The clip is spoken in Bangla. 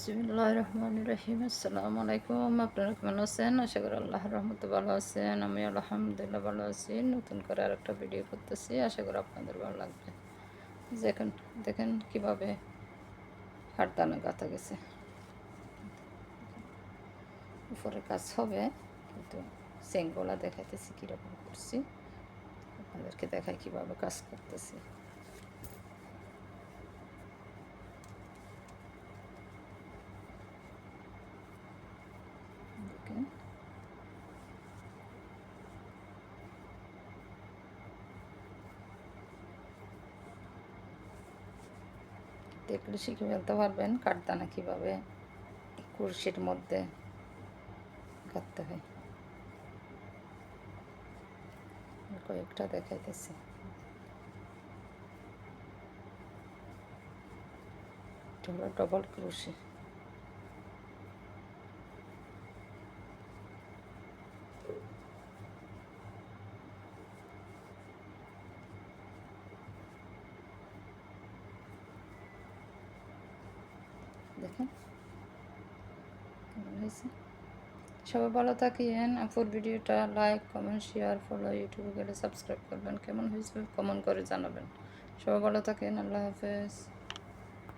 বিসমিল্লাহির রহমানির রহিম। আসসালামু আলাইকুম। আপনারা কেমন আছেন? আশা করি আল্লাহর রহমতে ভালো আছেন। আমি আলহামদুলিল্লাহ ভালো আছি। নতুন করে আরেকটা ভিডিও করতেছি, আশা করি আপনাদের ভালো লাগবে। দেখেন দেখেন কীভাবে হাড়দানা গাঁথা গেছে। উপরে কাজ হবে, কিন্তু চেঙ্গলা দেখাইতেছি কীরকম করছি, আপনাদেরকে দেখাই কীভাবে কাজ করতেছি। দেখেন দেখলে শিখে ফেলতে পারবেন কাঠদানা কীভাবে কুরশির মধ্যে কাটতে হয়। কয়েকটা দেখাইতেছি। এটা হলো ডবল ক্রোশি। দেখেন কেমন হয়েছে। সবাই ভালো থাকেন। আপুর ভিডিওটা লাইক কমেন্ট শেয়ার ফলো, ইউটিউবে গেলে সাবস্ক্রাইব করবেন। কেমন হয়েছে কমেন্ট করে জানাবেন। সবাই ভালো থাকেন। আল্লাহ হাফেজ।